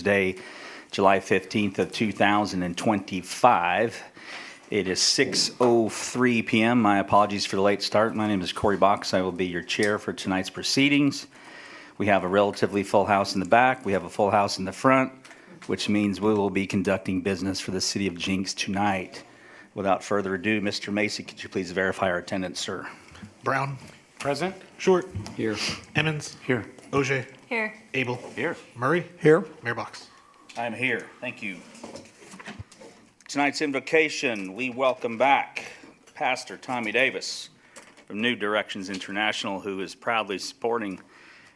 Thursday, July 15th of 2025. It is 6:03 p.m. My apologies for the late start. My name is Corey Box. I will be your chair for tonight's proceedings. We have a relatively full house in the back. We have a full house in the front, which means we will be conducting business for the city of Jenks tonight. Without further ado, Mr. Macy, could you please verify our attendance, sir? Brown. Present. Short. Here. Emmons. Here. Ogier. Here. Abel. Here. Murray. Here. Mayor Box. I'm here. Thank you. Tonight's invocation, we welcome back Pastor Tommy Davis from New Directions International, who is proudly supporting.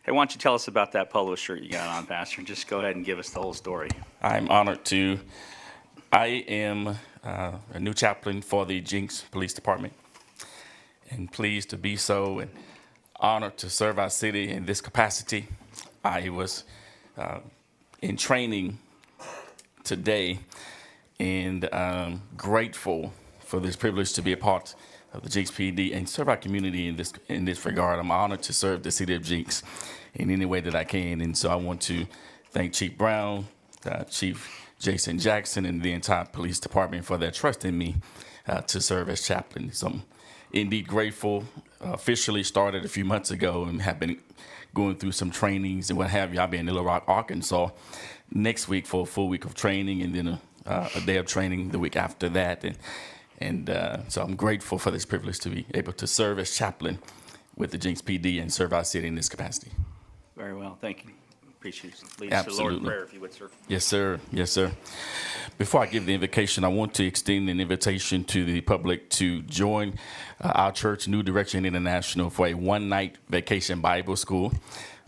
Hey, why don't you tell us about that polo shirt you got on, Pastor? Just go ahead and give us the whole story. I'm honored to. I am a new chaplain for the Jenks Police Department, and pleased to be so, and honored to serve our city in this capacity. I was in training today, and I'm grateful for this privilege to be a part of the Jenks PD and serve our community in this regard. I'm honored to serve the city of Jenks in any way that I can, and so I want to thank Chief Brown, Chief Jason Jackson, and the entire police department for their trust in me to serve as chaplain. So I'm indeed grateful. Officially started a few months ago and have been going through some trainings and what have you. I'll be in Little Rock, Arkansas next week for a full week of training, and then a day of training the week after that. And so I'm grateful for this privilege to be able to serve as chaplain with the Jenks PD and serve our city in this capacity. Very well. Thank you. Appreciate it. Lead us to the Lord in prayer, if you would, sir. Yes, sir. Yes, sir. Before I give the invocation, I want to extend an invitation to the public to join our church, New Direction International, for a one-night vacation Bible school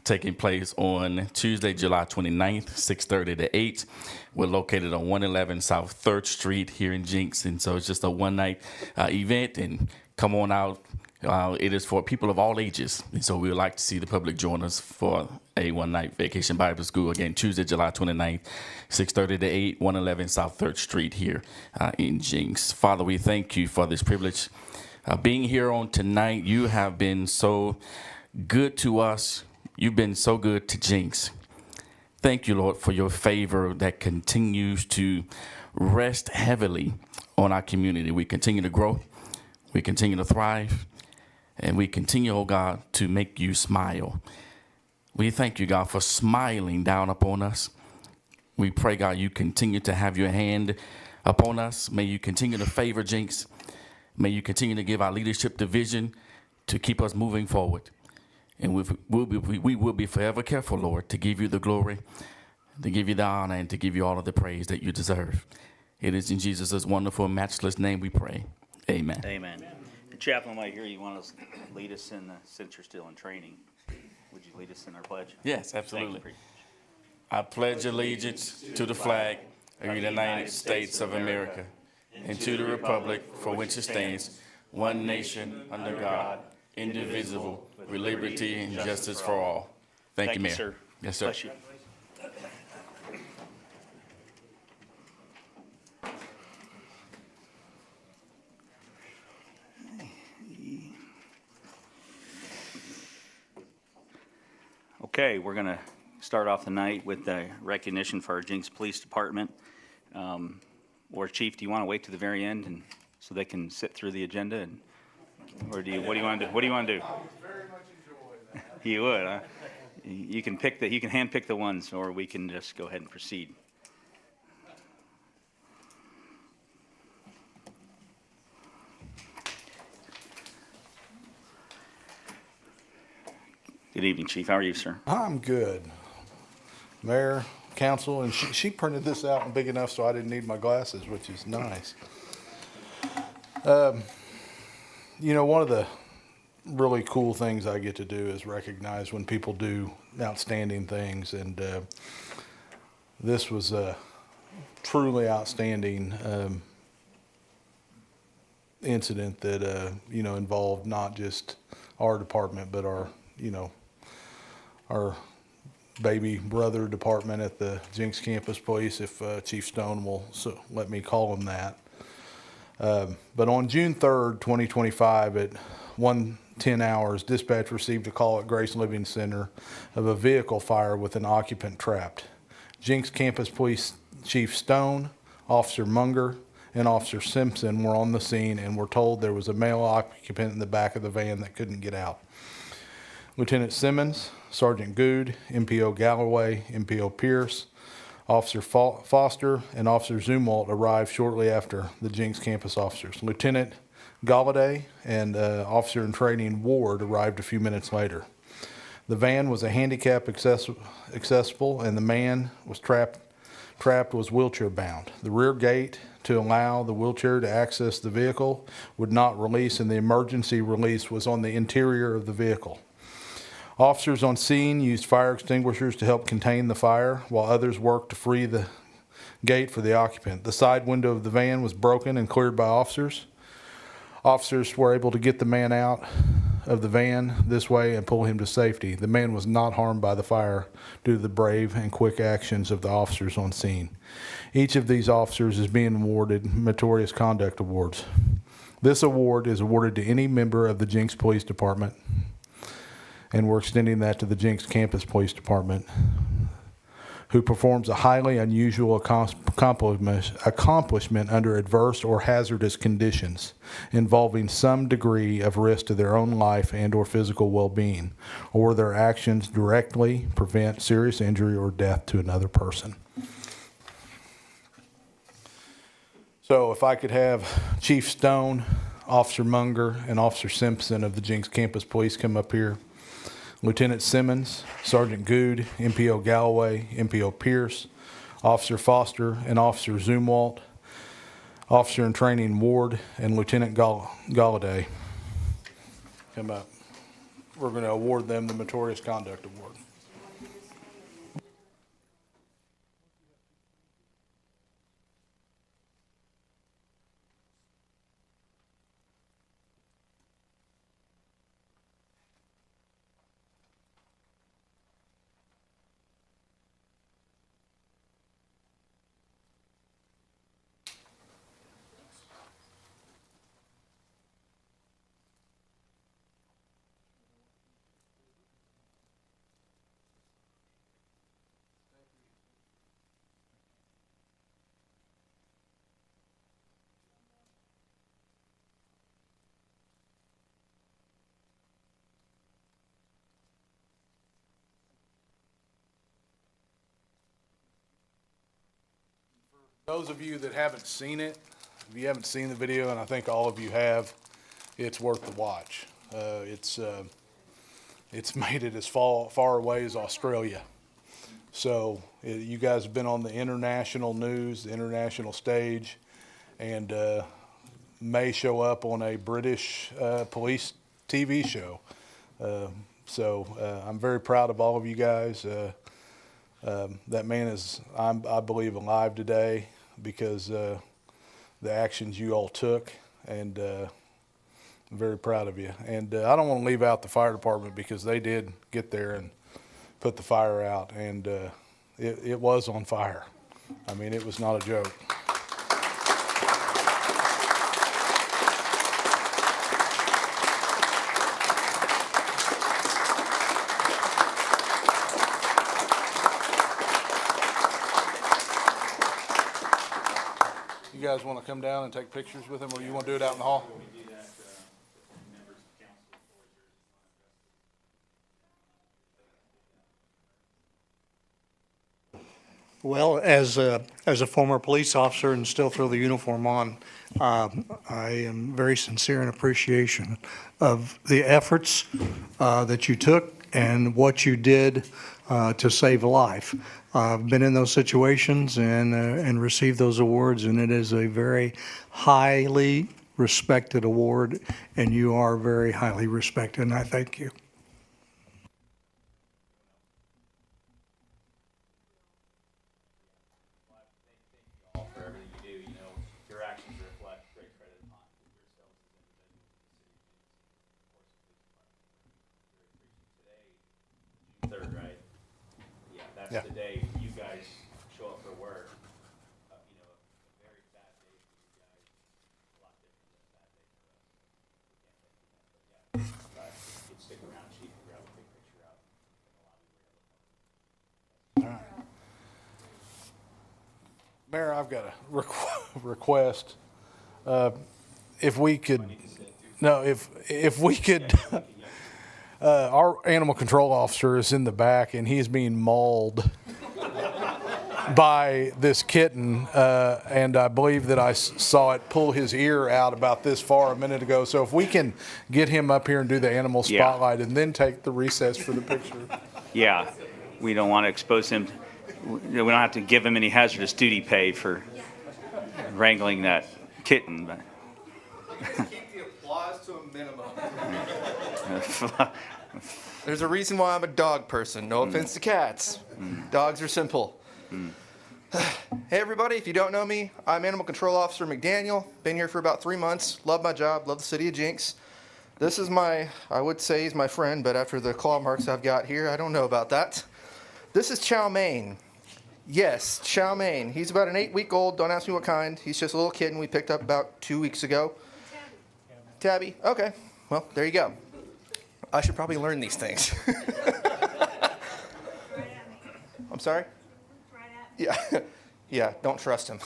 taking place on Tuesday, July 29th, 6:30 to 8. We're located on 111 South 3rd Street here in Jenks, and so it's just a one-night event, and come on out. It is for people of all ages, and so we would like to see the public join us for a one-night vacation Bible school. Again, Tuesday, July 29th, 6:30 to 8, 111 South 3rd Street here in Jenks. Father, we thank you for this privilege. Being here on tonight, you have been so good to us. You've been so good to Jenks. Thank you, Lord, for your favor that continues to rest heavily on our community. We continue to grow. We continue to thrive. And we continue, oh God, to make you smile. We thank you, God, for smiling down upon us. We pray, God, you continue to have your hand upon us. May you continue to favor Jenks. May you continue to give our leadership the vision to keep us moving forward. And we will be forever careful, Lord, to give you the glory, to give you the honor, and to give you all of the praise that you deserve. It is in Jesus' wonderful, matchless name we pray. Amen. Amen. Chaplain, while you're here, you want to lead us in, since you're still in training, would you lead us in our pledge? Yes, absolutely. Thank you. I pledge allegiance to the flag of the United States of America and to the republic for which it stands, one nation under God, indivisible, with liberty and justice for all. Thank you, Mayor. Sir. Yes, sir. Bless you. Okay, we're going to start off the night with the recognition for our Jenks Police Department. Or Chief, do you want to wait to the very end and so they can sit through the agenda, and or do you? What do you want to do? What do you want to do? I would very much enjoy that. You would, huh? You can pick you can handpick the ones, or we can just go ahead and proceed. Good evening, Chief. How are you, sir? I'm good. Mayor, council, and she printed this out big enough so I didn't need my glasses, which is nice. You know, one of the really cool things I get to do is recognize when people do outstanding things, and this was a truly outstanding incident that you know, involved not just our department but our baby brother department at the Jenks Campus Police, if Chief Stone will let me call him that. But on June 3rd, 2025 at 1:10 hours, dispatch received a call at Grace Living Center of a vehicle fire with an occupant trapped. Jenks Campus Police Chief Stone, Officer Munger, and Officer Simpson were on the scene and were told there was a male occupant in the back of the van that couldn't get out. Lieutenant Simmons, Sergeant Good, MPO Galloway, MPO Pierce, Officer Foster, and Officer Zumwalt arrived shortly after the Jenks campus officers. Lieutenant Galladay and Officer in Training Ward arrived a few minutes later. The van was a handicap accessible, and the man was trapped was wheelchair bound. The rear gate to allow the wheelchair to access the vehicle would not release, and the emergency release was on the interior of the vehicle. Officers on scene used fire extinguishers to help contain the fire, while others worked to free the gate for the occupant. The side window of the van was broken and cleared by officers. Officers were able to get the man out of the van this way and pull him to safety. The man was not harmed by the fire due to the brave and quick actions of the officers on scene. Each of these officers is being awarded Meritorious Conduct Awards. This award is awarded to any member of the Jenks Police Department, and we're extending that to the Jenks Campus Police Department, who performs a highly unusual accomplishment under adverse or hazardous conditions involving some degree of risk to their own life and or physical well-being, or their actions directly prevent serious injury or death to another person. So if I could have Chief Stone, Officer Munger, and Officer Simpson of the Jenks Campus Police come up here. Lieutenant Simmons, Sergeant Good, MPO Galloway, MPO Pierce, Officer Foster, and Officer Zumwalt, Officer in Training Ward, and Lieutenant Galladay come up. We're going to award them the Meritorious Conduct Award. Those of you that haven't seen it, if you haven't seen the video, and I think all of you have, it's worth the watch. It's made it as far away as Australia. So you guys have been on the international news, the international stage, and may show up on a British police TV show. So I'm very proud of all of you guys. That man is, I believe, alive today because the actions you all took, and I'm very proud of you. And I don't want to leave out the fire department because they did get there and put the fire out, and it was on fire. I mean, it was not a joke. You guys want to come down and take pictures with him, or you want to do it out in the hall? Well, as a former police officer and still throw the uniform on, I am very sincere in appreciation of the efforts that you took and what you did to save a life. I've been in those situations and received those awards, and it is a very highly respected award, and you are very highly respected, and I thank you. That's the day you guys show up for work. A very sad day for you guys. A lot different than a sad day for us. We can't thank you enough, but yeah, you'd stick around, Chief, and grab a big picture out in the lobby where you're looking. All right. Mayor, I've got a request. If we could, no, if we could, our animal control officer is in the back and he's being mauled by this kitten, and I believe that I saw it pull his ear out about this far a minute ago. So if we can get him up here and do the animal Yeah. spotlight and then take the recess for the picture. Yeah, we don't want to expose him. We don't have to give him any hazardous duty pay for wrangling that kitten. But Keep the applause to a minimum. There's a reason why I'm a dog person. No offense to cats. Dogs are simple. Hey everybody, if you don't know me, I'm Animal Control Officer McDaniel. Been here for about 3 months. Love my job, love the city of Jenks. This is I would say he's my friend, but after the claw marks I've got here, I don't know about that. This is Chow Mein. Yes, Chow Mein. He's about an 8-week-old, don't ask me what kind. He's just a little kitten we picked up about 2 weeks ago. Tabby, okay. Well, there you go. I should probably learn these things. I'm sorry? Yeah, yeah, don't trust him.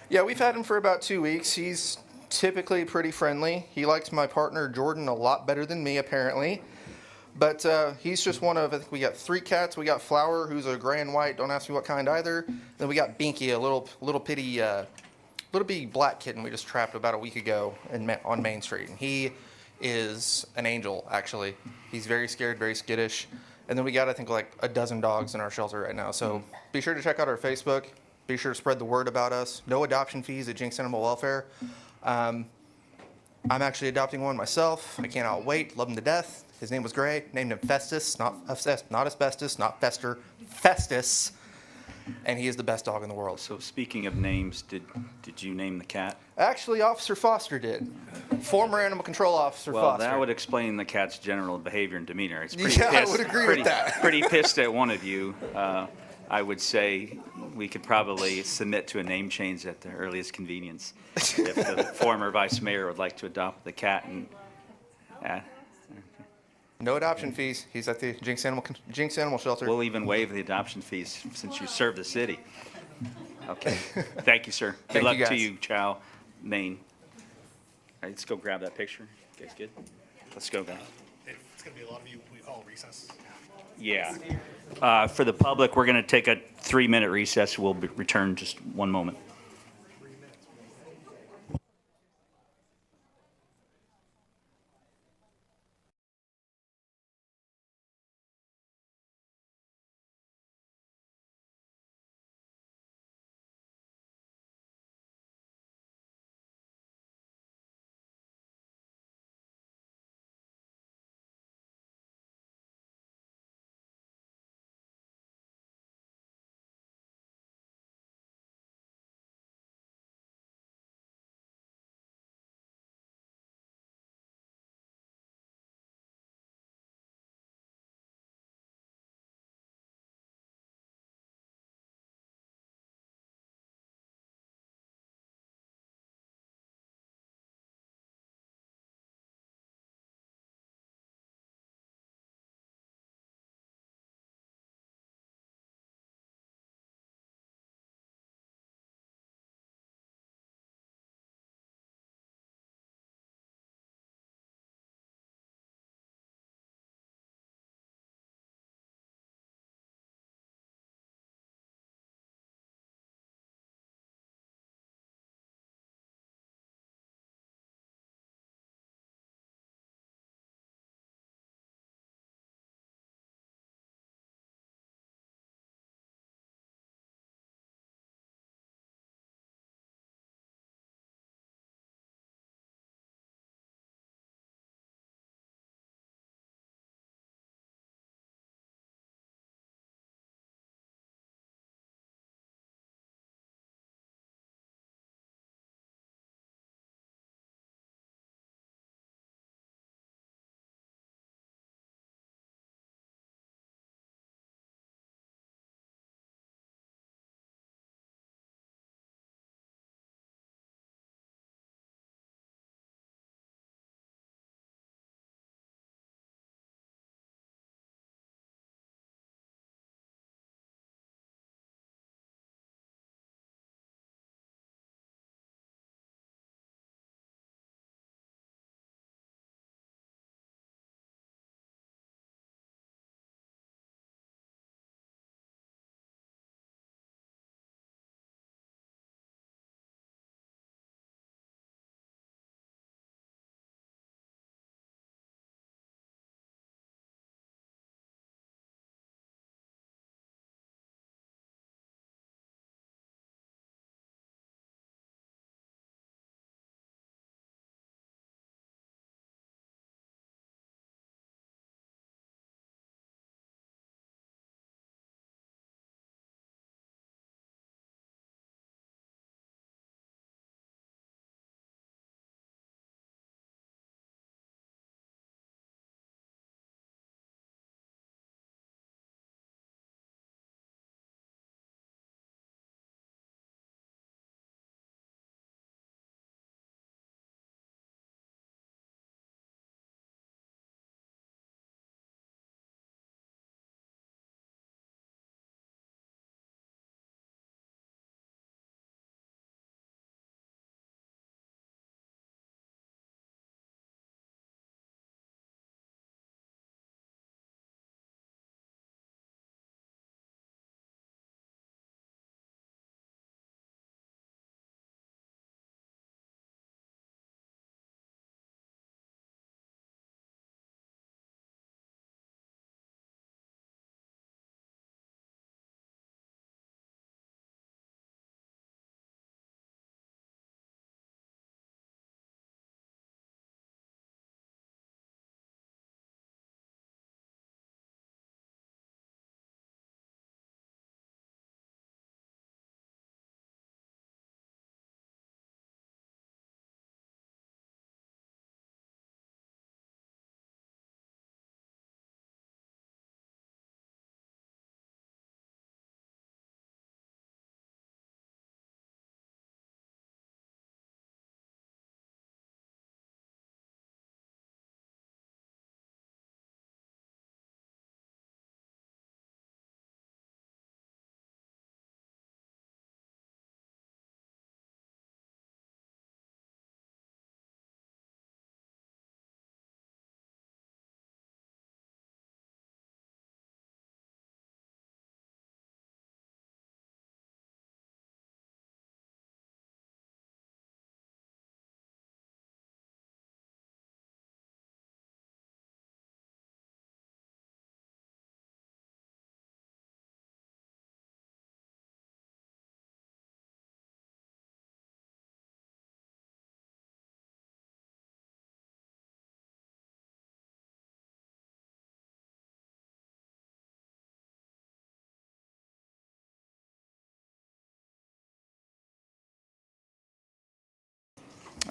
Yeah, we've had him for about 2 weeks. He's typically pretty friendly. He likes my partner Jordan a lot better than me, apparently. But he's just one of, I think we got 3 cats. We got Flower, who's a gray and white, don't ask me what kind either. Then we got Binky, a little bitty black kitten we just trapped about a week ago on Main Street. And he is an angel, actually. He's very scared, very skittish. And then we got, I think, like a dozen dogs in our shelter right now. So be sure to check out our Facebook. Be sure to spread the word about us. No adoption fees at Jenks Animal Welfare. I'm actually adopting one myself. I cannot wait. Love him to death. His name was Gray. Named him Festus, not asbestos, not Fester, Festus. And he is the best dog in the world. so speaking of names, did you name the cat? Actually, Officer Foster did. Former Animal Control Officer Well, Foster. that would explain the cat's general behavior and demeanor. It's pretty Yeah, I pissed, would agree with pretty, that. Pretty pissed at one of you. I would say we could probably submit to a name change at the earliest convenience if the former vice mayor would like to adopt the cat. And No adoption fees. He's at the Jenks Animal Shelter. we'll even waive the adoption fees since you serve the city. Okay. Thank you, sir. Good Thank luck you, to guys. you, Chow Mein. All right, let's go grab that picture. You guys good? Let's go, guys. It's going to be a lot of you we call recess. Yeah. For the public, we're going to take a 3-minute recess. We'll return just one moment.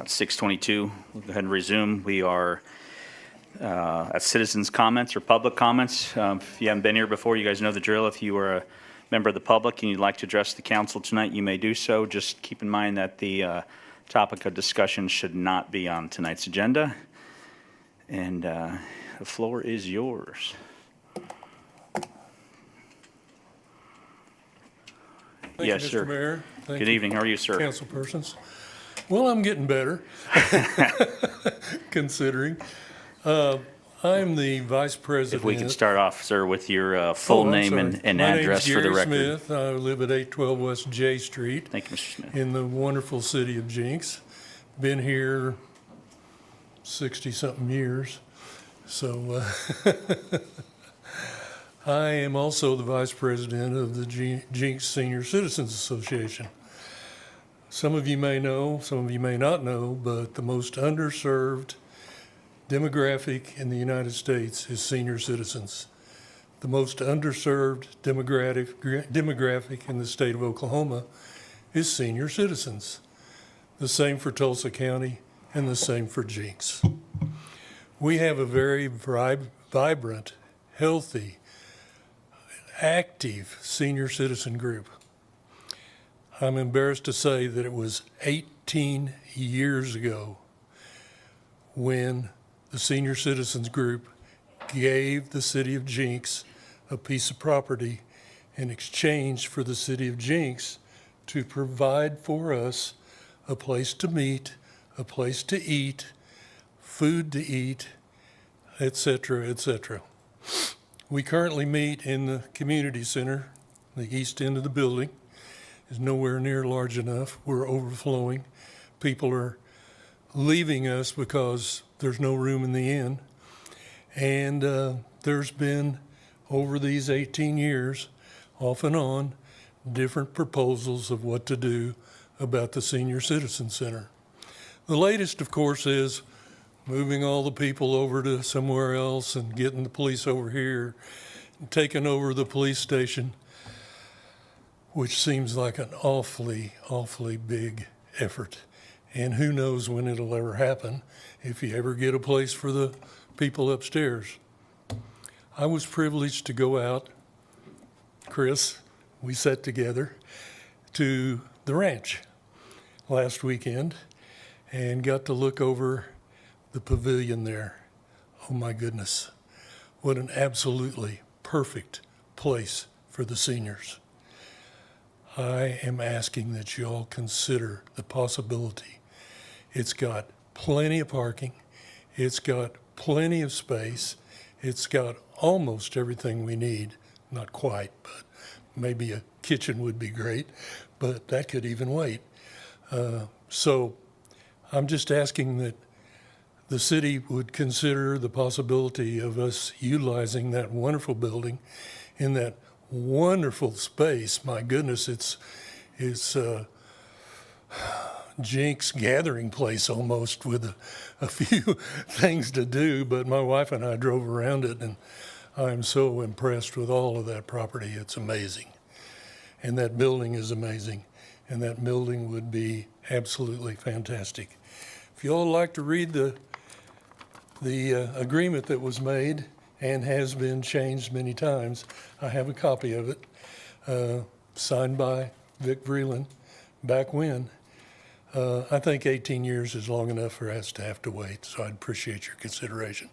At 6:22, we'll go ahead and resume. We are at citizens' comments or public comments. If you haven't been here before, you guys know the drill. If you are a member of the public and you'd like to address the council tonight, you may do so. Just keep in mind that the topic of discussion should not be on tonight's agenda. And the floor is yours. Thank Yes, you, sir. Mr. Mayor. Thank Good you, evening. How are you, sir? council persons. Well, I'm getting better, considering. I'm the vice president. If we could start off, sir, with your full I'm name sorry. and My name's address for the Gary record. Smith. I live at 812 West J Street Thank you, Mr. Smith. in the wonderful city of Jenks. Been here 60-something years. So I am also the vice president of the Jenks Senior Citizens Association. Some of you may know, some of you may not know, but the most underserved demographic in the United States is senior citizens. The most underserved demographic in the state of Oklahoma is senior citizens. The same for Tulsa County and the same for Jenks. We have a very vibrant, healthy, active senior citizen group. I'm embarrassed to say that it was 18 years ago when the senior citizens group gave the city of Jenks a piece of property in exchange for the city of Jenks to provide for us a place to meet, a place to eat, food to eat, etc., etc. We currently meet in the community center, the east end of the building. Is nowhere near large enough. We're overflowing. People are leaving us because there's no room in the inn. And there's been, over these 18 years, off and on, different proposals of what to do about the Senior Citizen Center. The latest, of course, is moving all the people over to somewhere else and getting the police over here, and taking over the police station, which seems like an awfully, awfully big effort. And who knows when it'll ever happen, if you ever get a place for the people upstairs. I was privileged to go out, Chris, we sat together, to the ranch last weekend and got to look over the pavilion there. Oh my goodness, what an absolutely perfect place for the seniors. I am asking that you all consider the possibility. It's got plenty of parking. It's got plenty of space. It's got almost everything we need. Not quite, but maybe a kitchen would be great, but that could even wait. So I'm just asking that the city would consider the possibility of us utilizing that wonderful building in that wonderful space. My goodness, it's Jenks gathering place almost, with a few things to do, but my wife and I drove around it and I'm so impressed with all of that property. It's amazing. And that building is amazing. And that building would be absolutely fantastic. If you all like to read the agreement that was made and has been changed many times, I have a copy of it, signed by Vic Vreeland back when. I think 18 years is long enough for us to have to wait, so I'd appreciate your consideration.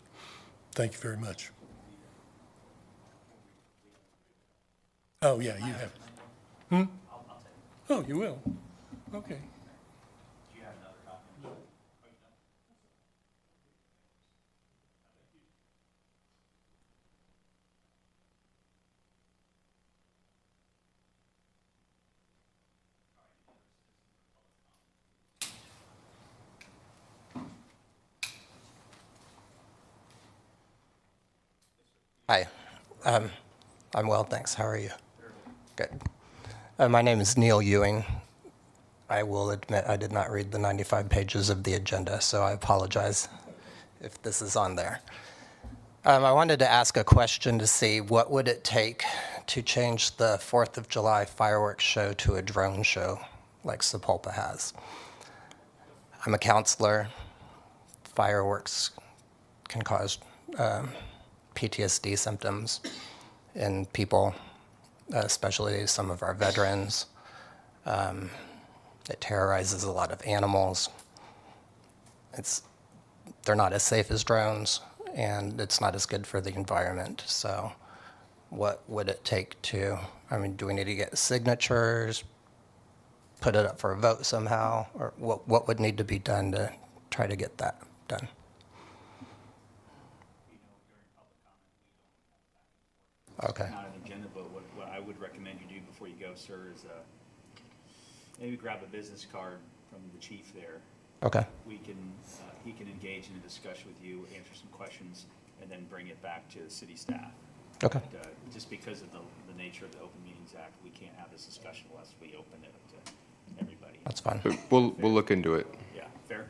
Thank you very much. Oh, yeah, you have it. Oh, you will? Okay. Hi, I'm well, thanks. How are you? Good. My name is Neil Ewing. I will admit I did not read the 95 pages of the agenda, so I apologize if this is on there. I wanted to ask a question to see what would it take to change the 4th of July fireworks show to a drone show like Sepulpa has. I'm a counselor. Fireworks can cause PTSD symptoms in people, especially some of our veterans. It terrorizes a lot of animals. They're not as safe as drones, and it's not as good for the environment. So what would it take to, do we need to get signatures, put it up for a vote somehow, or what would need to be done to try to get that done? Okay. Not an agenda, but what I would recommend you do before you go, sir, is maybe grab a business card from the chief there. Okay. He can engage in a discussion with you, answer some questions, and then bring it back to the city staff. Okay. But, just because of the nature of the Open Meetings Act, we can't have this discussion unless we open it up to everybody. That's fine. But we'll look into it. Yeah, fair?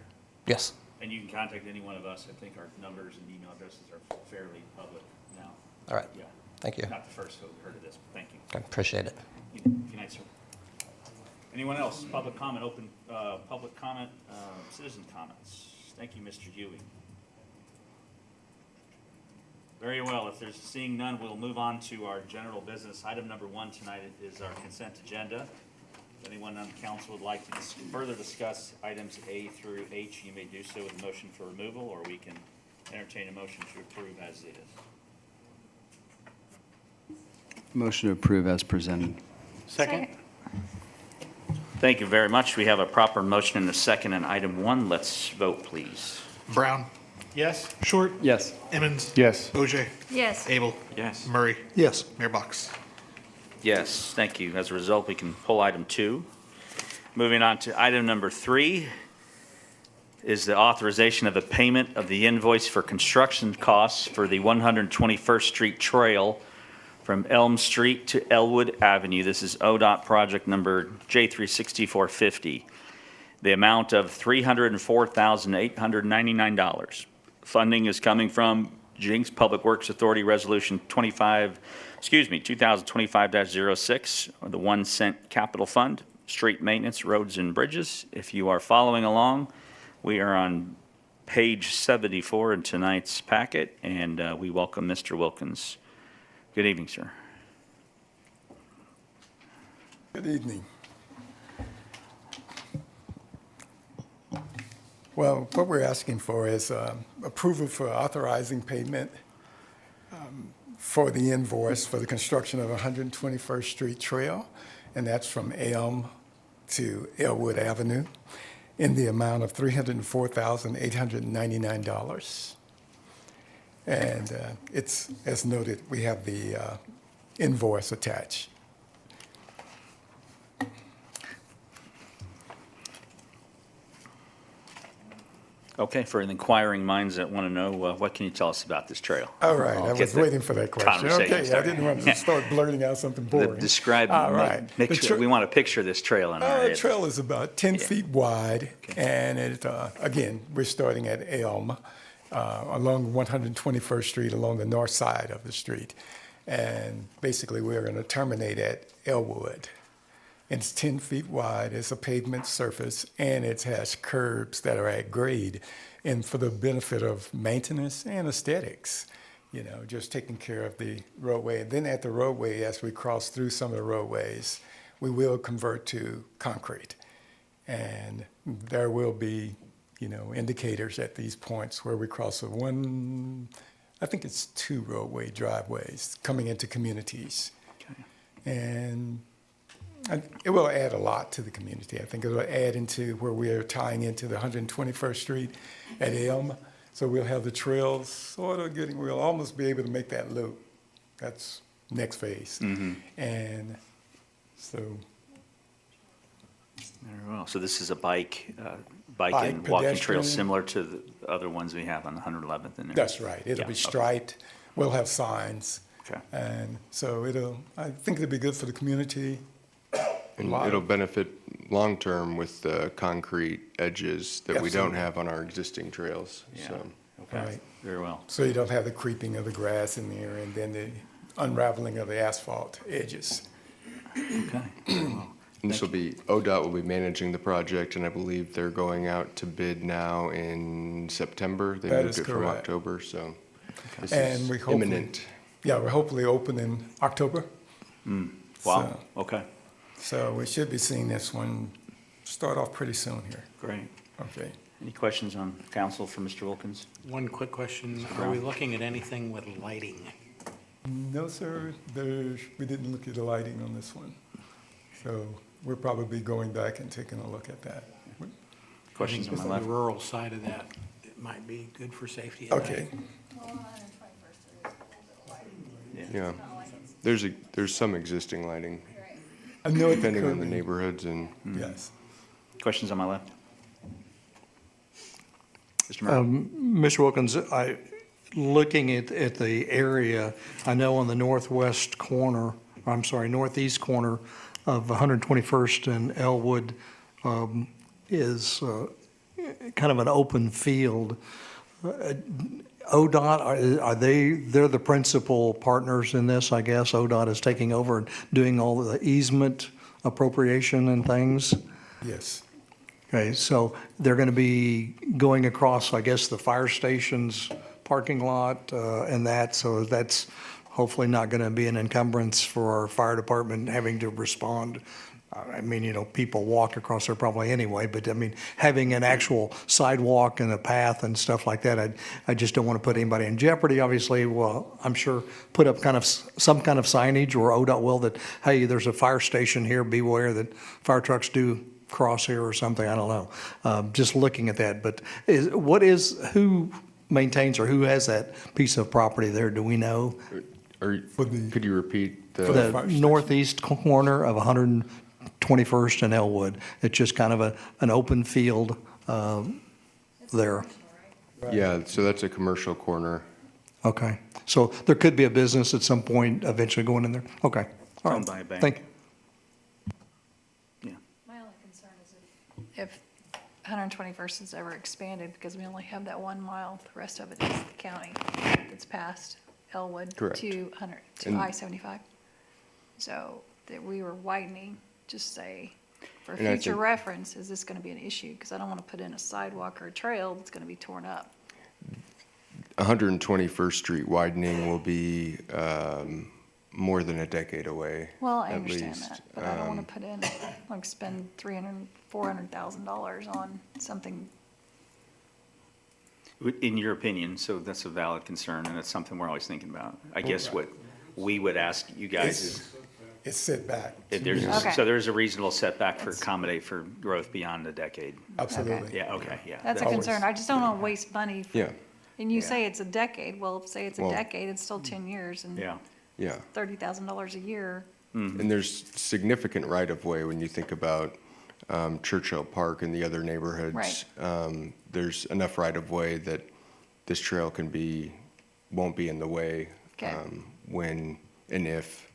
Yes. And you can contact any one of us. I think our numbers and email addresses are fairly public now. All right. Yeah. Thank you. Not the first who heard of this, but thank you. Okay. Appreciate it. Good night, sir. Anyone else? Public comment, public comment, citizen comments. Thank you, Mr. Ewing. Very well. If there's seeing none, we'll move on to our general business. Item number 1 tonight is our consent agenda. If anyone on the council would like to further discuss items A through H, you may do so with a motion for removal, or we can entertain a motion to approve as it is. Motion to approve as presented. Second? Thank you very much. We have a proper motion and a second on item 1. Let's vote, please. Brown. Yes. Short. Yes. Emmons. Yes. OJ. Yes. Abel. Yes. Murray. Yes. Mayor Box. Yes, thank you. As a result, we can pull item 2. Moving on to item number 3 is the authorization of the payment of the invoice for construction costs for the 121st Street Trail from Elm Street to Elwood Avenue. This is ODOT project number J36450. The amount of $304,899. Funding is coming from Jenks Public Works Authority Resolution 2025-06, or the 1 cent capital fund, street maintenance, roads and bridges. If you are following along, we are on page 74 in tonight's packet, and we welcome Mr. Wilkins. Good evening, sir. Good evening. Well, what we're asking for is approval for authorizing payment for the invoice for the construction of 121st Street Trail, and that's from Elm to Elwood Avenue, in the amount of $304,899. And it's, as noted, we have the invoice attached. Okay, for the inquiring minds that want to know, what can you tell us about this trail? All right, I'll I get was the waiting for that question. conversation Okay, I started. didn't want to start blurting out something boring. Describe, All right. make The sure, we want to picture this trail in our The heads. trail is about 10 Yeah. feet wide, Okay. and it, again, we're starting at Elm, along 121st Street, along the north side of the street. And basically, we're going to terminate at Elwood. It's 10 feet wide, it's a pavement surface, and it has curbs that are at grade, and for the benefit of maintenance and aesthetics, you know, just taking care of the roadway. And then at the roadway, as we cross through some of the roadways, we will convert to concrete. And there will be, you know, indicators at these points where we cross a I think it's 2 roadway driveways coming into communities. Okay. And it will add a lot to the community. I think it will add into where we are tying into the 121st Street at Elm. So we'll have the trails sort of we'll almost be able to make that loop. That's next phase. Mm-hmm. And so. Very well. So this is a bike Bike, and walking trail pedestrian. similar to the other ones we have on 111th in there? That's right. It'll Yeah, be okay. striped. We'll have signs. Okay. And so I think it'll be good for the community. And Lot. it'll benefit long-term with the concrete edges that we don't Absolutely. have on our existing trails. Yeah. So Okay, Right. very well. So you don't have the creeping of the grass in there and then the unraveling of the asphalt edges. Okay. Very well. And this will be, ODOT will be managing the project, and I believe they're going out to bid now in September. They That moved is it from correct. October, so this And is we hopefully, imminent. yeah, we're hopefully open in October. Wow, okay, So we should be seeing this one start off pretty soon here. great. Okay. Any questions on council for Mr. Wilkins? One quick question. Are we looking at anything with lighting? No, sir, we didn't look at the lighting on this one. So we're probably going back and taking a look at that. Questions on my The left? rural side of that, it might be good for safety. at Okay. night. Yeah. There's some existing lighting, I know it's depending on the curving. neighborhoods and. Yes. Questions on my left? Mr. Murphy? Mr. Wilkins, looking at the area, I know on the northwest corner, I'm sorry, northeast corner of 121st and Elwood is kind of an open field. ODOT, they're the principal partners in this, I guess? ODOT is taking over and doing all the easement appropriation and things? Yes. Okay, so they're going to be going across, I guess, the fire station's parking lot and that, so that's hopefully not going to be an encumbrance for our fire department having to respond. I mean, you know, people walk across there probably anyway, but I mean, having an actual sidewalk and a path and stuff like that, I just don't want to put anybody in jeopardy. Obviously, well, I'm sure put up kind of some kind of signage, or ODOT will, that, hey, there's a fire station here, beware that fire trucks do cross here or something, I don't know. Just looking at that, but who maintains or who has that piece of property there, do we know? Could you repeat the The fire station. northeast corner of 121st and Elwood, it's just kind of an open field there. Yeah, so that's a commercial corner. Okay, so there could be a business at some point eventually going in there? Okay, all Owned right, by a bank. thank you. My only concern is if 121st is ever expanded, because we only have that 1 mile, the rest of it is the county that's past Elwood Correct. to And- I-75. So that we were widening, just say, for And I future think- reference, is this going to be an issue? Because I don't want to put in a sidewalk or a trail that's going to be torn up. 121st Street widening will be more than a decade away. Well, I at understand least. that, but I don't want to put in, like, spend $300,000, $400,000 on something. In your opinion, so that's a valid concern, and it's something we're always thinking about. I guess what we would ask you guys is, It's set back. if there's, Okay. so there's a reasonable setback for accommodate for growth beyond a decade. Absolutely. Yeah, okay, yeah. That's a that- concern. I just don't want to waste money. Yeah, And you say it's a decade, well, say it's a Well- decade, it's still 10 years and Yeah, yeah. $30,000 a year. And there's significant right-of-way when you think about Churchill Park and the other neighborhoods. Right. There's enough right-of-way that this trail won't be in the way Okay. when and if,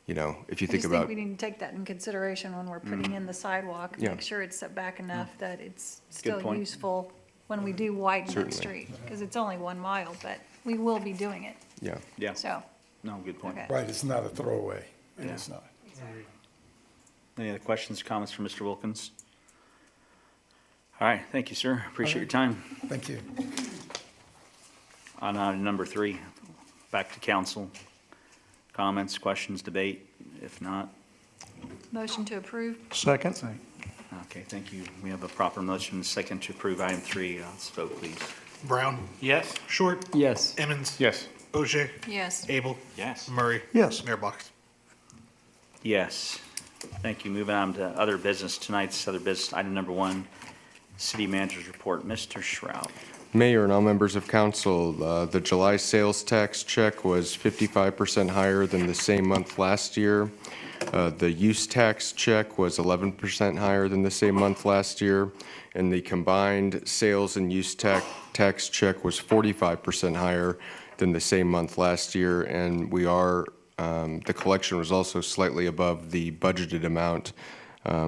if you I think just think about, we need to take that in consideration when we're putting in the sidewalk, and Yeah. make sure it's set back enough that it's still point. useful when we do widen that Certainly. street. Because it's only 1 mile, but we will be doing it, yeah. yeah, so, no, good point. okay. Right, it's not a throwaway. Yeah. It's not. Any other questions, comments for Mr. Wilkins? All right, thank you, sir. Appreciate your time. Thank you. On number 3, back to council. Comments, questions, debate? If not, Motion to approve? Second? okay, thank you. We have a proper motion, and a second to approve item 3. Let's vote, please. Brown? Yes. Short? Yes. Emmons? Yes. Ogier? Yes. Abel? Yes. Murray? Yes. Mayor Box? Yes. Thank you. Moving on to other business. Tonight's other business, item number 1, city manager's report. Mr. Schraub. Mayor and all members of council, the July sales tax check was 55% higher than the same month last year. The use tax check was 11% higher than the same month last year. And the combined sales and use tax check was 45% higher than the same month last year. And the collection was also slightly above the budgeted amount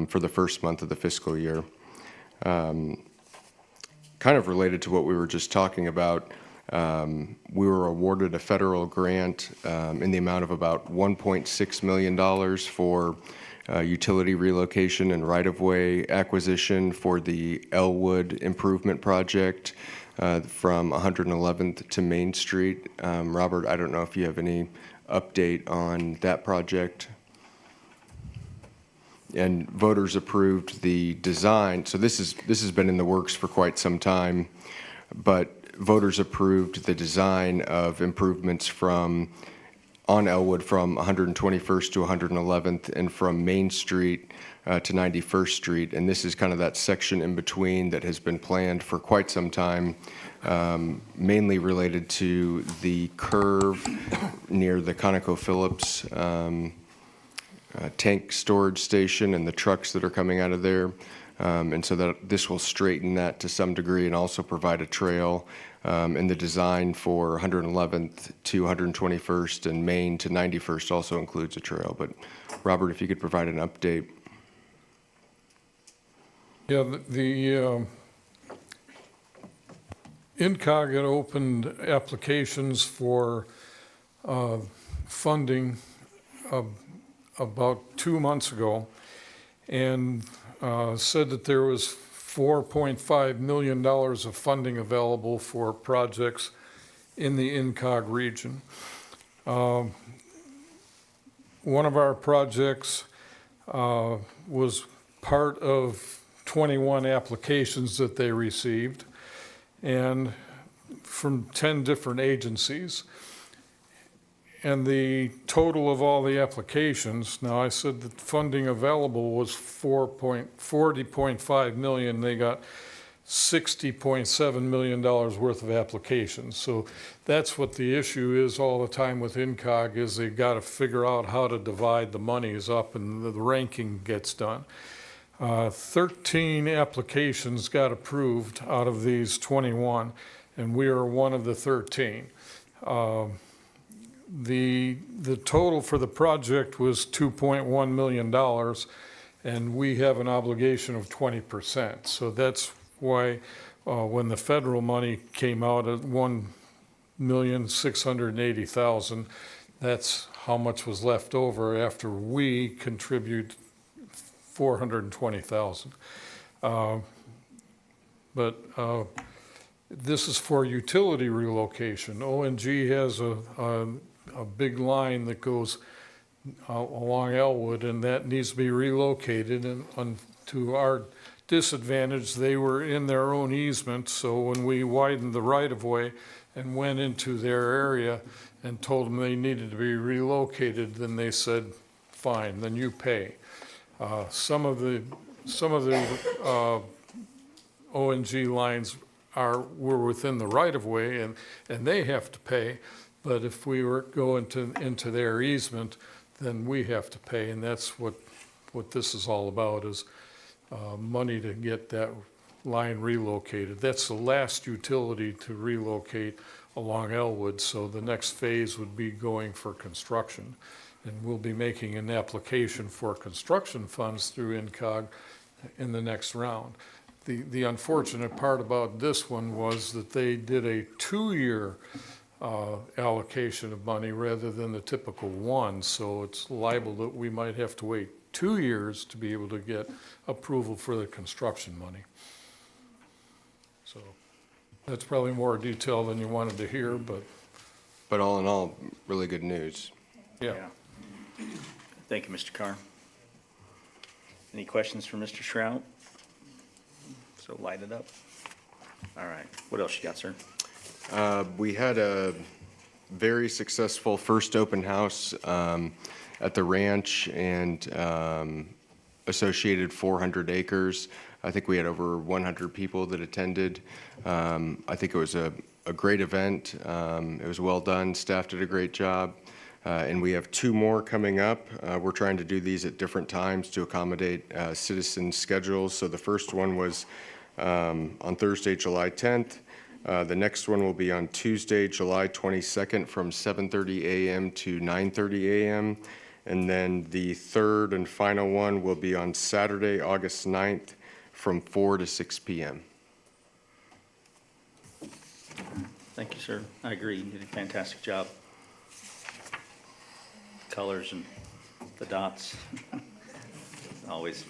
for the first month of the fiscal year. Kind of related to what we were just talking about, We were awarded a federal grant in the amount of about $1.6 million for utility relocation and right-of-way acquisition for the Elwood Improvement Project from 111th to Main Street. Robert, I don't know if you have any update on that project. And voters approved the design. So this has been in the works for quite some time, but voters approved the design of improvements on Elwood from 121st to 111th and from Main Street to 91st Street. And this is kind of that section in between that has been planned for quite some time, mainly related to the curve near the ConocoPhillips tank storage station and the trucks that are coming out of there. And so that this will straighten that to some degree and also provide a trail. And the design for 111th to 121st and Main to 91st also includes a trail. But Robert, if you could provide an update. Yeah, the INCOG had opened applications for funding about 2 months ago, and said that there was $4.5 million of funding available for projects in the INCOG region. One of our projects was part of 21 applications that they received, and from 10 different agencies. And the total of all the applications, now I said that funding available was $40.5 million. They got $60.7 million worth of applications. So that's what the issue is all the time with INCOG, is they've got to figure out how to divide the monies up and the ranking gets done. 13 applications got approved out of these 21, and we are one of the 13. The total for the project was $2.1 million, and we have an obligation of 20%. So that's why when the federal money came out at $1,680,000, that's how much was left over after we contribute $420,000. But this is for utility relocation. ONG has a big line that goes along Elwood, and that needs to be relocated. And to our disadvantage, they were in their own easement, so when we widened the right-of-way and went into their area and told them they needed to be relocated, then they said, fine, then you pay. Some of the ONG lines were within the right-of-way, and they have to pay. But if we were going into their easement, then we have to pay, and that's what this is all about, is money to get that line relocated. That's the last utility to relocate along Elwood, so the next phase would be going for construction. And we'll be making an application for construction funds through INCOG in the next round. The unfortunate part about this one was that they did a 2-year allocation of money rather than the typical one, so it's liable that we might have to wait 2 years to be able to get approval for the construction money. So that's probably more detail than you wanted to hear, but all in all, really good news. yeah. Thank you, Mr. Carr. Any questions for Mr. Shrout? So light it up. All right. What else you got, sir? We had a very successful first open house at the ranch and associated 400 acres. I think we had over 100 people that attended. I think it was a great event. It was well done. Staff did a great job. And we have 2 more coming up. We're trying to do these at different times to accommodate citizen schedules. So the first one was on Thursday, July 10th. The next one will be on Tuesday, July 22nd from 7:30 a.m. to 9:30 a.m. And then the third and final one will be on Saturday, August 9th from 4 to 6 p.m. Thank you, sir. I agree. You did a fantastic job. Colors and the dots. Always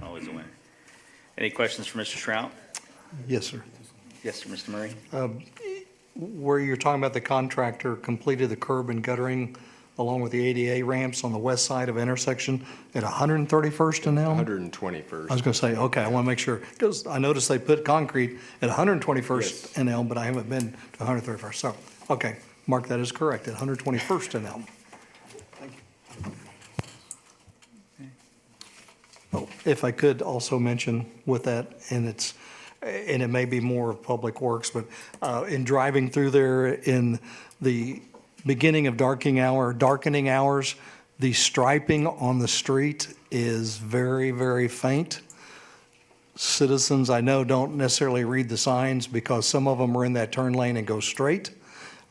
a winner. Any questions for Mr. Shrout? Yes, sir. Yes, sir, Mr. Murray? Where you're talking about the contractor completed the curb and guttering along with the ADA ramps on the west side of intersection at 131st and Elm? 121st. I was going to say, okay, I want to make sure, because I noticed they put concrete at 121st Yes. and Elm, but I haven't been to 131st. So, okay, mark that as correct, at 121st and Elm. Thank you. Oh, if I could also mention with that, and it may be more of Public Works, but in driving through there in the beginning of darkening hours, the striping on the street is very, very faint. Citizens, I know, don't necessarily read the signs because some of them are in that turn lane and go straight.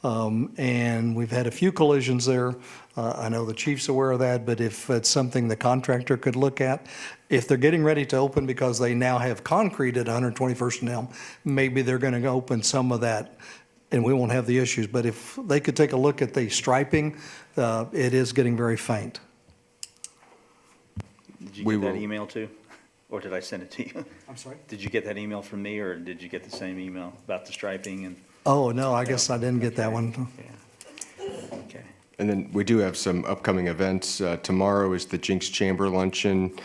And we've had a few collisions there. I know the chief's aware of that, but if it's something the contractor could look at, if they're getting ready to open because they now have concrete at 121st and Elm, maybe they're going to open some of that and we won't have the issues. But if they could take a look at the striping, it is getting very faint. Did you We get that will- email too? Or did I send it to you? I'm sorry? Did you get that email from me, or did you get the same email about the striping and? Oh, no, I guess I didn't get that one. Yeah. Okay. And then we do have some upcoming events. Tomorrow is the Jenks Chamber Luncheon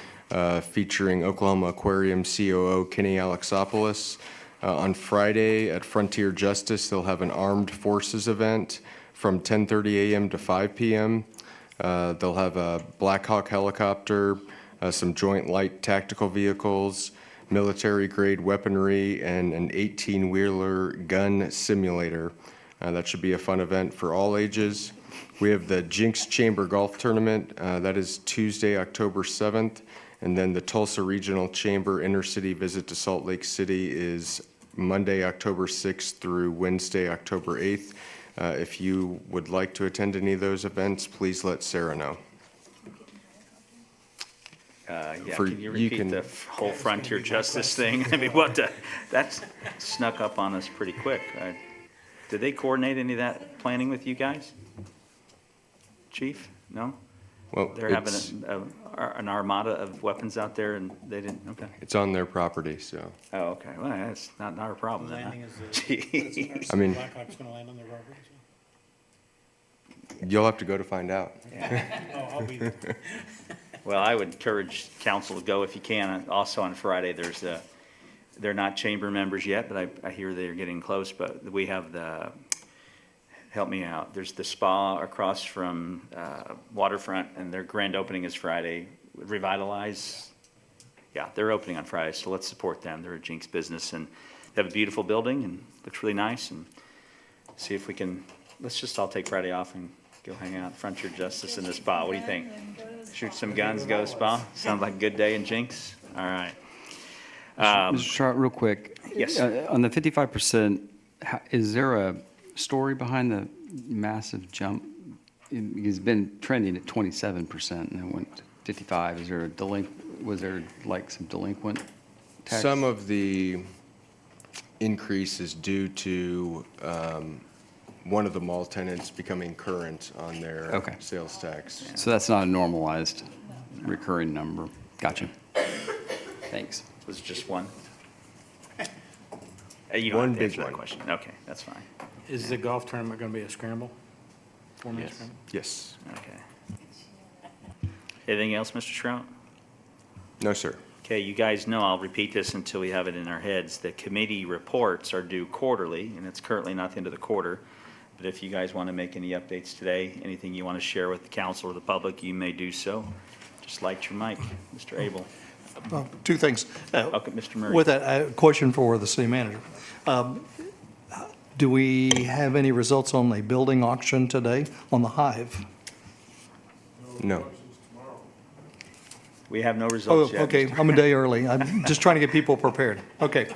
featuring Oklahoma Aquarium COO Kenny Alexopoulos. On Friday at Frontier Justice, they'll have an armed forces event from 10:30 a.m. to 5 p.m. They'll have a Black Hawk helicopter, some Joint Light Tactical Vehicles, military-grade weaponry, and an 18-wheeler gun simulator. That should be a fun event for all ages. We have the Jenks Chamber Golf Tournament. That is Tuesday, October 7th. And then the Tulsa Regional Chamber Intercity Visit to Salt Lake City is Monday, October 6th through Wednesday, October 8th. If you would like to attend any of those events, please let Sarah know. Yeah, For- can you you repeat can- the whole Frontier Justice thing? I mean, that's snuck up on us pretty quick. Did they coordinate any of that planning with you guys? Chief? No? Well, They're having an armada of weapons out there and they didn't, okay. it's on their property, so, Oh, okay, well, that's not our problem then, huh? Landing is Jeez. I mean, Blackhawk's gonna land on their property? you'll have to go to find out. Oh, I'll be there. Well, I would encourage council to go if you can. Also on Friday, they're not chamber members yet, but I hear they're getting close, but we have help me out. There's the spa across from Waterfront, and their grand opening is Friday. Revitalize, yeah, they're opening on Friday, so let's support them. They're a Jenks business, and they have a beautiful building, and looks really nice, and see if we can, let's just all take Friday off and go hang out, Frontier Justice in the spa. What do you think? Shoot some guns, go to spa? Sounds like a good day in Jenks? All right. Mr. Sharp, real quick. Yes. On the 55%, is there a story behind the massive jump? It's been trending at 27% and it went to 55. Is there was there like some delinquent tax? Some of the increase is due to one of the mall tenants becoming current on their Okay. sales tax. So that's not a normalized recurring number. Gotcha. Thanks. Was it just one? You don't One have to big answer that one. question. Okay, that's fine. Is the golf tournament gonna be a scramble? Four-man Yes. scramble? Yes. Okay. Anything else, Mr. Shrout? No, sir. Okay, you guys know, I'll repeat this until we have it in our heads. The committee reports are due quarterly, and it's currently not the end of the quarter. But if you guys want to make any updates today, anything you want to share with the council or the public, you may do so. Just light your mic, Mr. Abel. Two things. Okay, Mr. Murray. With that, a question for the city manager. Do we have any results on the building auction today on the Hive? No. We have no Oh, results yet. okay, Mr. I'm a day early. I'm just trying to get people prepared. Okay.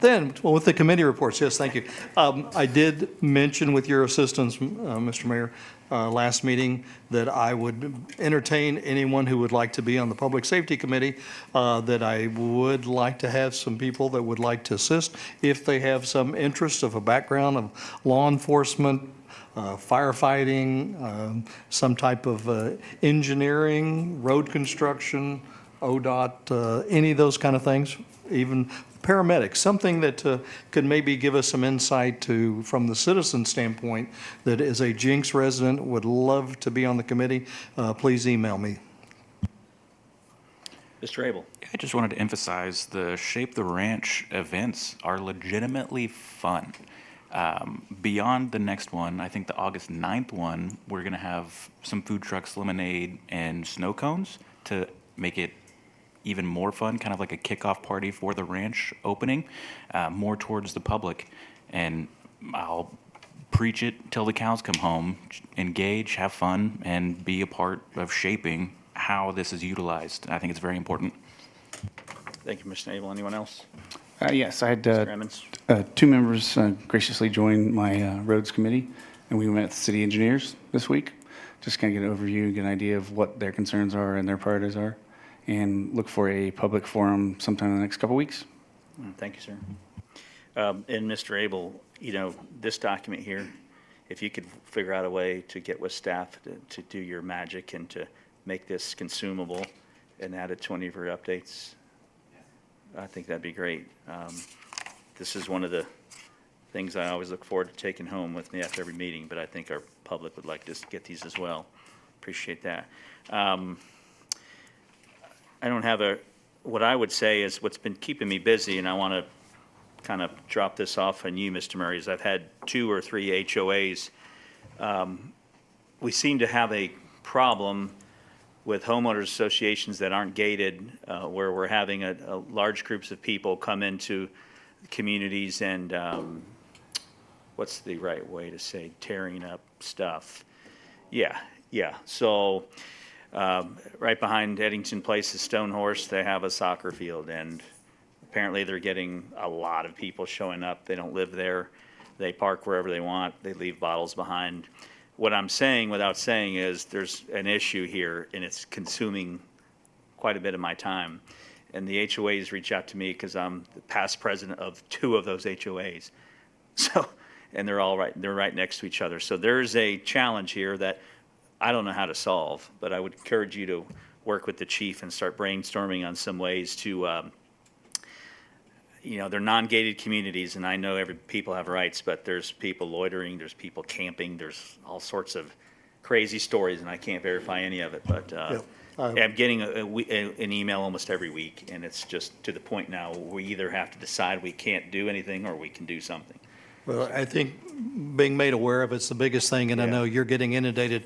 Then, well, with the committee reports, yes, thank you. I did mention with your assistance, Mr. Mayor, last meeting, that I would entertain anyone who would like to be on the Public Safety Committee, that I would like to have some people that would like to assist if they have some interest of a background of law enforcement, firefighting, some type of engineering, road construction, ODOT, any of those kind of things, even paramedics, something that could maybe give us some insight to, from the citizen standpoint, that as a Jenks resident would love to be on the committee, please email me. Mr. Abel. I just wanted to emphasize the Shape the Ranch events are legitimately fun. Beyond the next one, I think the August 9th one, we're going to have some food trucks, lemonade, and snow cones to make it even more fun, kind of like a kickoff party for the ranch opening, more towards the public. And I'll preach it till the cows come home, engage, have fun, and be a part of shaping how this is utilized. I think it's very important. Thank you, Mr. Abel. Anyone else? Yes, I had Mr. Emmons? two members graciously join my roads committee, and we met with the city engineers this week. Just kind of get an overview, get an idea of what their concerns are and their priorities are, and look for a public forum sometime in the next couple weeks. Thank you, sir. And Mr. Abel, you know, this document here, if you could figure out a way to get with staff to do your magic and to make this consumable and add it to one of your updates, I think that'd be great. This is one of the things I always look forward to taking home with me after every meeting, but I think our public would like to get these as well. Appreciate that. I don't have what I would say is what's been keeping me busy, and I want to kind of drop this off on you, Mr. Murray, is I've had 2 or 3 HOAs. We seem to have a problem with homeowners associations that aren't gated, where we're having a large groups of people come into communities and, what's the right way to say, tearing up stuff? Yeah. So, right behind Eddington Place is Stone Horse, they have a soccer field, and apparently they're getting a lot of people showing up. They don't live there. They park wherever they want. They leave bottles behind. What I'm saying without saying is there's an issue here, and it's consuming quite a bit of my time. And the HOAs reach out to me because I'm the past president of 2 of those HOAs. So, and they're right next to each other. So there's a challenge here that I don't know how to solve, but I would encourage you to work with the chief and start brainstorming on some ways to, they're non-gated communities, and I know people have rights, but there's people loitering, there's people camping, there's all sorts of crazy stories, and I can't verify any of it. But I'm getting an email almost every week, and it's just to the point now we either have to decide we can't do anything or we can do something. Well, I think being made aware of it's the biggest thing, and I know you're getting inundated.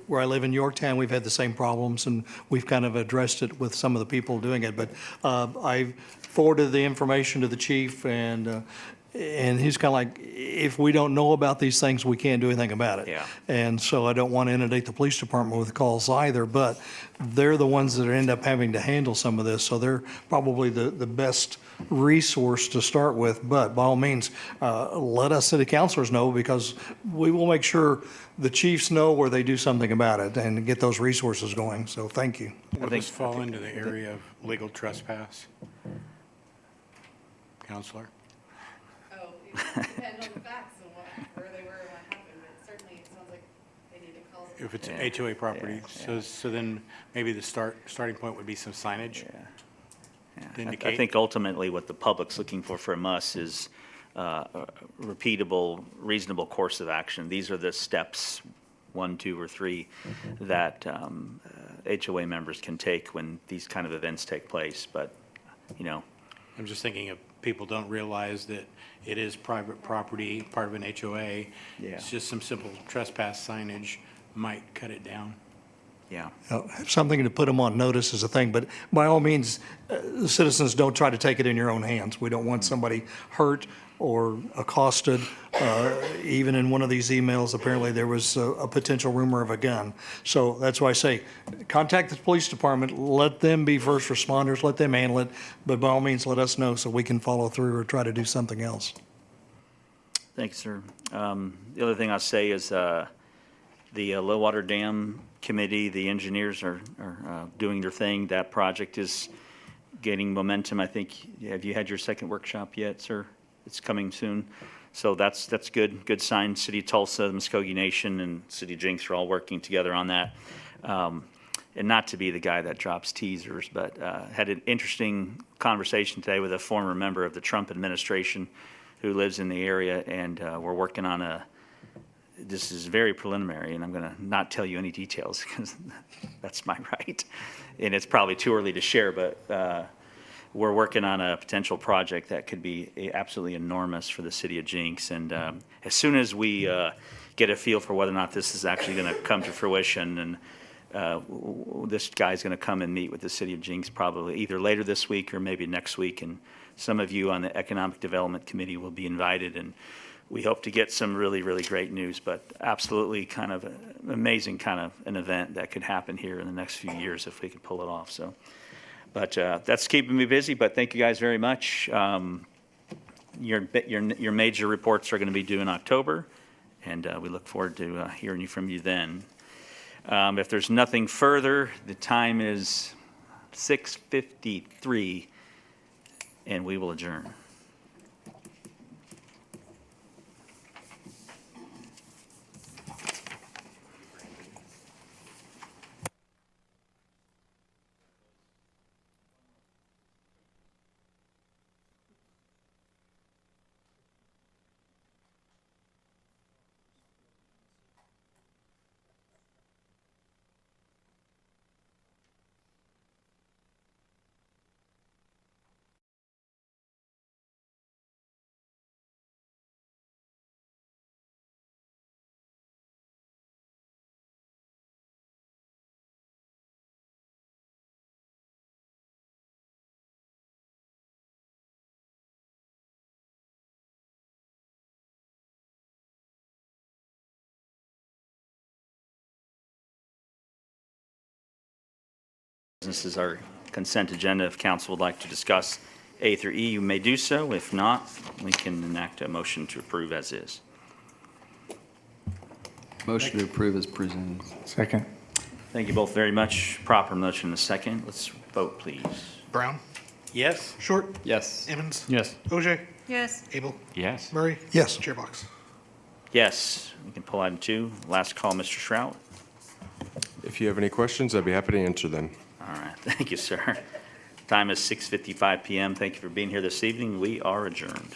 Where I live in Yorktown, we've had the same problems, and we've kind of addressed it with some of the people doing it. But I forwarded the information to the chief, and he's kind of like, if we don't know about these things, we can't do anything about it. Yeah. And so I don't want to inundate the police department with calls either, but they're the ones that end up having to handle some of this, so they're probably the best resource to start with. But by all means, let us city councilors know, because we will make sure the chiefs know where they do something about it and get those resources going. So thank you. Would this fall into the area of legal trespass? Counselor? Oh, it depends on the facts and where they were and what happened, but certainly it sounds like they need to call. If it's an HOA property, so then maybe the starting point would be some signage? To indicate. I think ultimately what the public's looking for from us is a repeatable, reasonable course of action. These are the steps, 1, 2, or 3, that HOA members can take when these kind of events take place. But, I'm just thinking if people don't realize that it is private property, part of an HOA. Yeah. It's just some simple trespass signage might cut it down. Yeah. Something to put them on notice is a thing, but by all means, the citizens, don't try to take it in your own hands. We don't want somebody hurt or accosted. Even in one of these emails, apparently there was a potential rumor of a gun. So that's why I say, contact the police department, let them be first responders, let them handle it, but by all means, let us know so we can follow through or try to do something else. Thanks, sir. The other thing I'll say is the Low Water Dam Committee, the engineers are doing their thing. That project is gaining momentum. I think, have you had your second workshop yet, sir? It's coming soon. So that's good. Good sign. City of Tulsa, the Muskogee Nation, and City of Jenks are all working together on that. And not to be the guy that drops teasers, but had an interesting conversation today with a former member of the Trump administration who lives in the area, and we're working on this is very preliminary, and I'm going to not tell you any details because that's my right. And it's probably too early to share, but we're working on a potential project that could be absolutely enormous for the city of Jenks. And as soon as we get a feel for whether or not this is actually going to come to fruition, and this guy's going to come and meet with the city of Jenks probably either later this week or maybe next week. And some of you on the Economic Development Committee will be invited, and we hope to get some really, really great news, but absolutely kind of an amazing kind of an event that could happen here in the next few years if we could pull it off. So, but that's keeping me busy, but thank you guys very much. Your major reports are going to be due in October, and we look forward to hearing from you then. If there's nothing further, the time is 6:53, and we will adjourn. This is our consent agenda. If council would like to discuss A through E, you may do so. If not, we can enact a motion to approve as is. Motion to approve is presented. Second. Thank you both very much. Proper motion in a second. Let's vote, please. Brown, Yes? Short, Yes. Emmons, Yes. OJ, Yes. Abel, Yes. Murray. Yes. Chairbox. Yes, we can pull item 2. Last call, Mr. Shrout. If you have any questions, I'd be happy to answer them. All right, thank you, sir. Time is 6:55 PM. Thank you for being here this evening. We are adjourned.